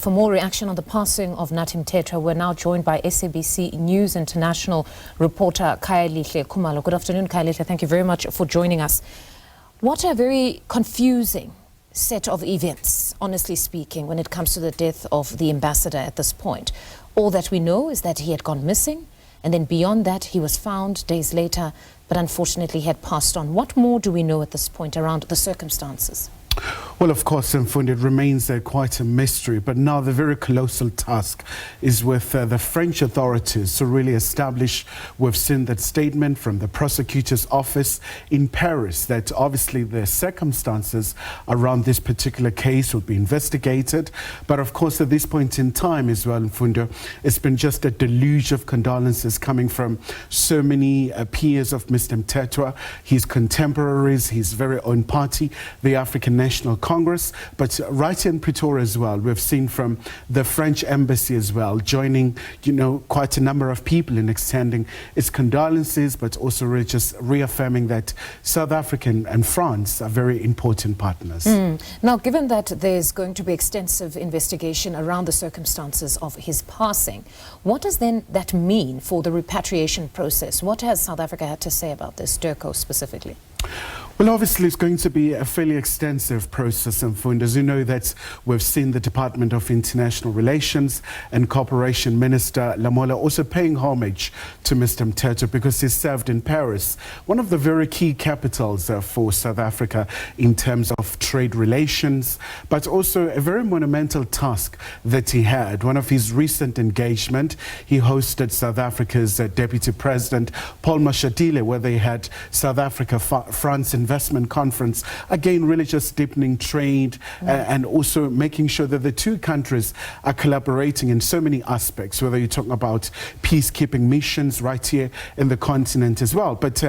For more reaction on the passing of Nathi Mthethwa, we're now joined by SABC News International reporter Khayelihle Khumalo. Good afternoon, Khayelihle. Thank you very much for joining us. What a very confusing set of events, honestly speaking, when it comes to the death of the ambassador at this point. All that we know is that he had gone missing, and then beyond that, he was found days later, but unfortunately he had passed on. What more do we know at this point around the circumstances? Well, of course, Mfundi, it remains quite a mystery, but now the very colossal task is with the French authorities to really establish. We've seen that statement from the prosecutor's office in Paris that obviously the circumstances around this particular case will be investigated. But of course, at this point in time as well, Mfundi, it's been just a deluge of condolences coming from so many peers of Mr. Mthethwa, his contemporaries, his very own party, the African National Congress, but right in Pretoria as well, we've seen from the French embassy as well, joining, quite a number of people in extending its condolences, but also really just reaffirming that South Africa and France are very important partners. Now, given that there's going to be extensive investigation around the circumstances of his passing, what does then that mean for the repatriation process? What has South Africa had to say about this, Durko specifically? Well, obviously, it's going to be a fairly extensive process, and as you know, that we've seen the Department of International Relations and Cooperation Minister Lamola also paying homage to Mr. Mthethwa because he served in Paris, one of the very key capitals for South Africa in terms of trade relations, but also a very monumental task that he had. One of his recent engagement, he hosted South Africa's Deputy President, Paul Mashatile, where they had South Africa-France investment conference, again really just deepening trade and also making sure that the two countries are collaborating in so many aspects, whether you're talking about peacekeeping missions right here in the continent as well. But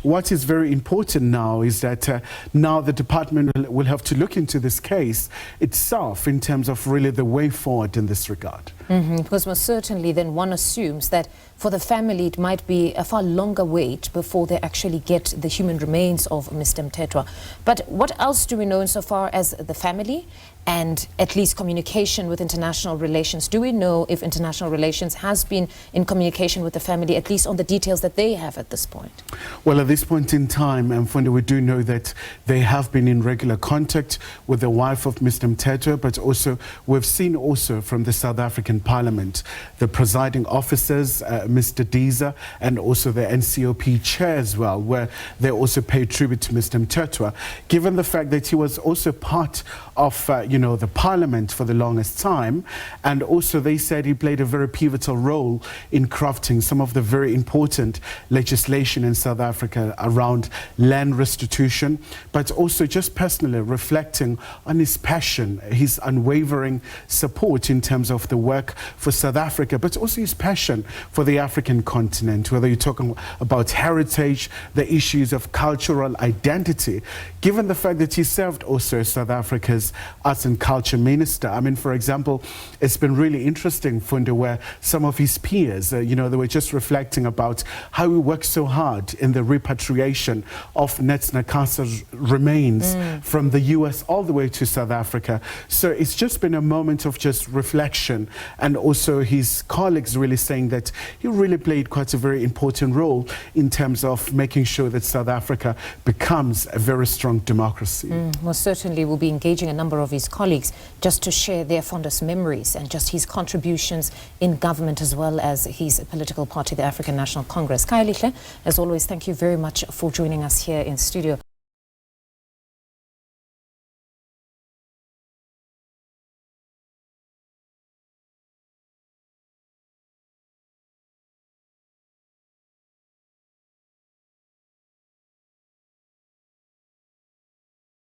what is very important now is that now the department will have to look into this case itself in terms of really the way forward in this regard. Because most certainly then one assumes that for the family it might be a far longer wait before they actually get the human remains of Mr. Mthethwa. But what else do we know insofar as the family and at least communication with international relations? Do we know if international relations has been in communication with the family, at least on the details that they have at this point? Well, at this point in time, Mfundi, we do know that they have been in regular contact with the wife of Mr. Mthethwa, but also we've seen also from the South African Parliament, the presiding officers, Mr. Diza, and also the NCOP chair as well, where they also paid tribute to Mr. Mthethwa, given the fact that he was also part of, the Parliament for the longest time, and also they said he played a very pivotal role in crafting some of the very important legislation in South Africa around land restitution, but also just personally reflecting on his passion, his unwavering support in terms of the work for South Africa, but also his passion for the African continent, whether you're talking about heritage, the issues of cultural identity, given the fact that he served also as South Africa's Arts and Culture Minister. I mean, for example, it's been really interesting, Fundi, where some of his peers, they were just reflecting about how he worked so hard in the repatriation of Netsnakasa's remains from the US all the way to South Africa. So it's just been a moment of just reflection, and also his colleagues really saying that he really played quite a very important role in terms of making sure that South Africa becomes a very strong democracy. Most certainly we'll be engaging a number of his colleagues just to share their fondest memories and just his contributions in government as well as his political party, the African National Congress. Khayelihle, as always, thank you very much for joining us here in studio.